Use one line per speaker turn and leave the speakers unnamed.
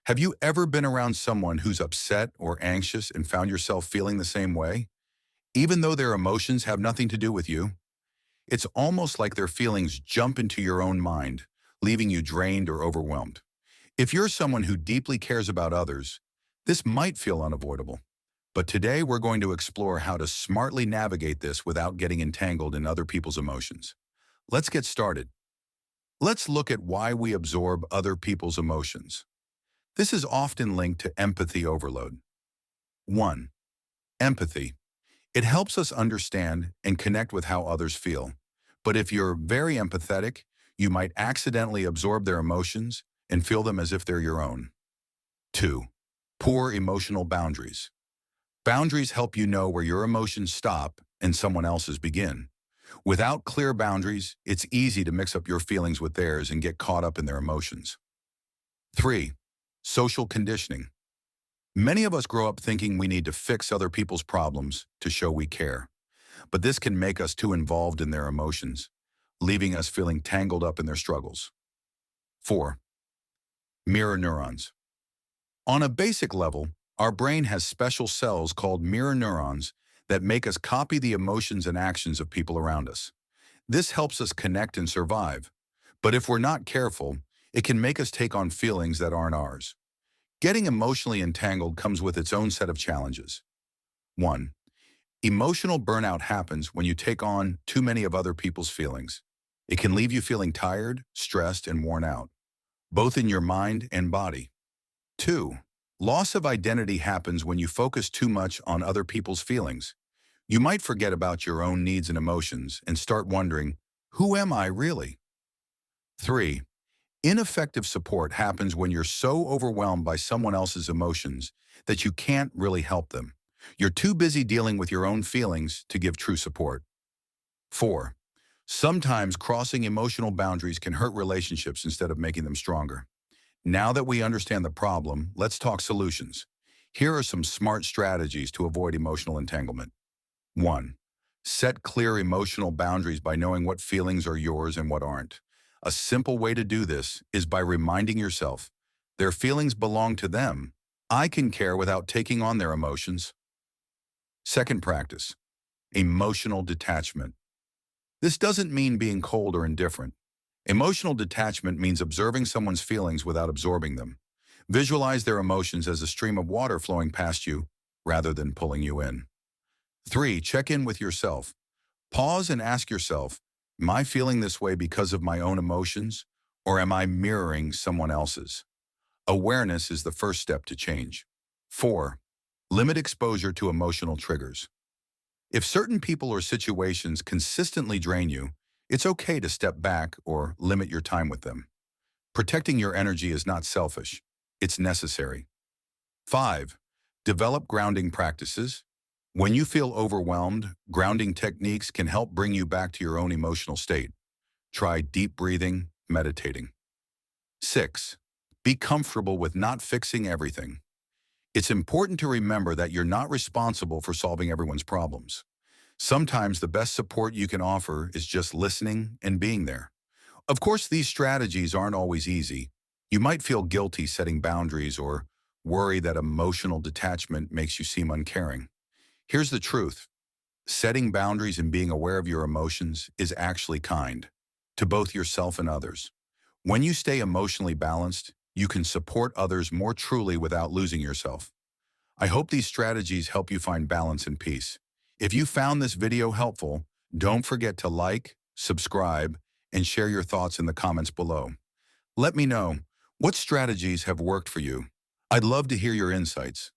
Have you ever been around someone who's upset or anxious and found yourself feeling the same way, even though their emotions have nothing to do with you? It's almost like their feelings jump into your own mind, leaving you drained or overwhelmed. If you're someone who deeply cares about others, this might feel unavoidable. But today we're going to explore how to smartly navigate this without getting entangled in other people's emotions. Let's get started. Let's look at why we absorb other people's emotions. This is often linked to empathy overload. 1. Empathy. It helps us understand and connect with how others feel. But if you're very empathetic, you might accidentally absorb their emotions and feel them as if they're your own. 2. Poor emotional boundaries. Boundaries help you know where your emotions stop and someone else's begin. Without clear boundaries, it's easy to mix up your feelings with theirs and get caught up in their emotions. 3. Social conditioning. Many of us grow up thinking we need to fix other people's problems to show we care. But this can make us too involved in their emotions, leaving us feeling tangled up in their struggles. 4. Mirror neurons. On a basic level, our brain has special cells called mirror neurons that make us copy the emotions and actions of people around us. This helps us connect and survive. But if we're not careful, it can make us take on feelings that aren't ours. Getting emotionally entangled comes with its own set of challenges. 1. Emotional burnout happens when you take on too many of other people's feelings. It can leave you feeling tired, stressed, and worn out, both in your mind and body. 2. Loss of identity happens when you focus too much on other people's feelings. You might forget about your own needs and emotions and start wondering, who am I really? 3. Ineffective support happens when you're so overwhelmed by someone else's emotions that you can't really help them. You're too busy dealing with your own feelings to give true support. 4. Sometimes crossing emotional boundaries can hurt relationships instead of making them stronger. Now that we understand the problem, let's talk solutions. Here are some smart strategies to avoid emotional entanglement. 1. Set clear emotional boundaries by knowing what feelings are yours and what aren't. A simple way to do this is by reminding yourself, their feelings belong to them. I can care without taking on their emotions. Second practice, emotional detachment. This doesn't mean being cold or indifferent. Emotional detachment means observing someone's feelings without absorbing them. Visualize their emotions as a stream of water flowing past you rather than pulling you in. 3. Check in with yourself. Pause and ask yourself, am I feeling this way because of my own emotions, or am I mirroring someone else's? Awareness is the first step to change. 4. Limit exposure to emotional triggers. If certain people or situations consistently drain you, it's okay to step back or limit your time with them. Protecting your energy is not selfish, it's necessary. 5. Develop grounding practices. When you feel overwhelmed, grounding techniques can help bring you back to your own emotional state. Try deep breathing, meditating. 6. Be comfortable with not fixing everything. It's important to remember that you're not responsible for solving everyone's problems. Sometimes the best support you can offer is just listening and being there. Of course, these strategies aren't always easy. You might feel guilty setting boundaries or worry that emotional detachment makes you seem uncaring. Here's the truth. Setting boundaries and being aware of your emotions is actually kind to both yourself and others. When you stay emotionally balanced, you can support others more truly without losing yourself. I hope these strategies help you find balance and peace. If you found this video helpful, don't forget to like, subscribe, and share your thoughts in the comments below. Let me know, what strategies have worked for you? I'd love to hear your insights.